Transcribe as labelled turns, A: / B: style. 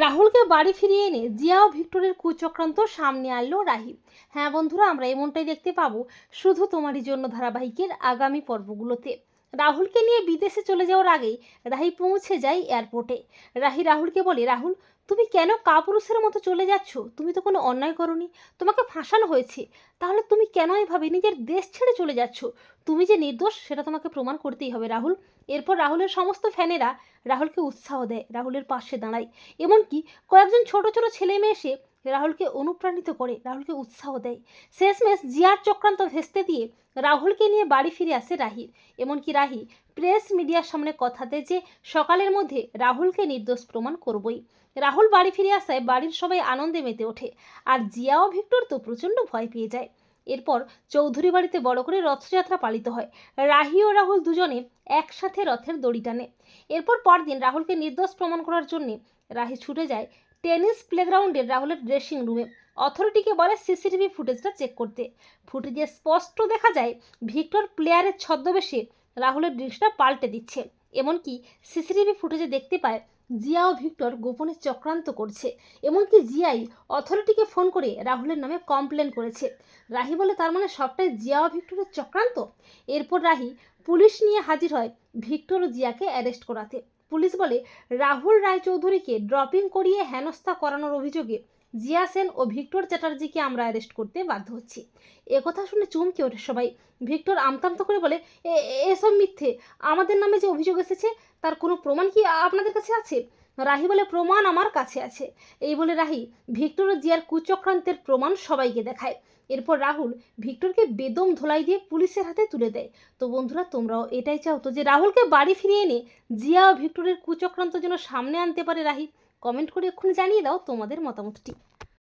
A: রাহুলকে বাড়ি ফিরিয়ে এনে জিয়া ও ভিক্টরের কুচক্রান্ত সামনে আনলো রাহি। হ্যাঁ বন্ধুরা, আমরা এমনটাই দেখতে পাবো শুধু তোমারই জন্য ধারাবাহিকের আগামী পর্বগুলোতে। রাহুলকে নিয়ে বিদেশে চলে যাওয়ার আগেই রাহি পৌঁছে যায় এয়ারপোর্টে। রাহি রাহুলকে বলে, রাহুল তুমি কেন কাপুরুষের মতো চলে যাচ্ছ? তুমি তো কোনো অন্যায় করনি, তোমাকে ফাঁসানো হয়েছে, তাহলে তুমি কেন এভাবে নিজের দেশ ছেড়ে চলে যাচ্ছ? তুমি যে নির্দোষ সেটা তোমাকে প্রমাণ করতেই হবে রাহুল। এরপর রাহুলের সমস্ত ফ্যানেরা রাহুলকে উৎসাহ দেয়, রাহুলের পাশে দাঁড়ায়। এমনকি কয়েকজন ছোট ছোট ছেলে মেয়ে এসে রাহুলকে অনুপ্রাণিত করে, রাহুলকে উৎসাহ দেয়। শেষমেশ জিয়ার চক্রান্ত ভেস্তে দিয়ে রাহুলকে নিয়ে বাড়ি ফিরে আসে রাহির। এমনকি রাহি প্রেস মিডিয়ার সামনে কথা দেয় যে সকালের মধ্যে রাহুলকে নির্দোষ প্রমাণ করবই। রাহুল বাড়ি ফিরে আসায় বাড়ির সবাই আনন্দে মেতে ওঠে, আর জিয়া ও ভিক্টর তো প্রচণ্ড ভয় পেয়ে যায়। এরপর চৌধুরী বাড়িতে বড় করে রথযাত্রা পালিত হয়। রাহি ও রাহুল দুজনে একসাথে রথের দড়ি টানে। এরপর পরদিন রাহুলকে নির্দোষ প্রমাণ করার জন্য রাহি ছুটে যায় টেনিস প্লেগ্রাউন্ডের রাহুলের ড্রেসিং রুমে। অথরিটিকে বলে সিসিটিভি ফুটেজটা চেক করতে। ফুটেজে স্পষ্ট দেখা যায় ভিক্টর প্লেয়ারের ছদ্মবেশে রাহুলের ড্রেসটা পাল্টে দিচ্ছে। এমনকি সিসিটিভি ফুটেজে দেখতে পায় জিয়া ও ভিক্টর গোপনে চক্রান্ত করছে। এমনকি জিয়াই অথরিটিকে ফোন করে রাহুলের নামে কমপ্লেন করেছে। রাহি বলে, তার মানে সবটাই জিয়া ও ভিক্টরের চক্রান্ত। এরপর রাহি পুলিশ নিয়ে হাজির হয় ভিক্টর ও জিয়াকে অ্যারেস্ট করাতে। পুলিশ বলে, রাহুল রায়চৌধুরীকে ড্রপিং করিয়ে হেনস্থা করানোর অভিযোগে জিয়া সেন ও ভিক্টর চ্যাটার্জিকে আমরা অ্যারেস্ট করতে বাধ্য হচ্ছি। একথা শুনে চমকে ওঠে সবাই। ভিক্টর আমতামতা করে বলে, এসব মিথ্যে, আমাদের নামে যে অভিযোগ এসেছে তার কোনো প্রমাণ কি আপনাদের কাছে আছে? রাহি বলে, প্রমাণ আমার কাছে আছে। এই বলে রাহি ভিক্টর ও জিয়ার কুচক্রান্তের প্রমাণ সবাইকে দেখায়। এরপর রাহুল ভিক্টরকে বেদম ধোলাই দিয়ে পুলিশের হাতে তুলে দেয়। তো বন্ধুরা, তোমরাও এটাই চাও তো যে রাহুলকে বাড়ি ফিরিয়ে এনে জিয়া ও ভিক্টরের কুচক্রান্ত যেন সামনে আনতে পারে রাহি? কমেন্ট করে এক্ষুনি জানিয়ে দাও তোমাদের মতামতটি।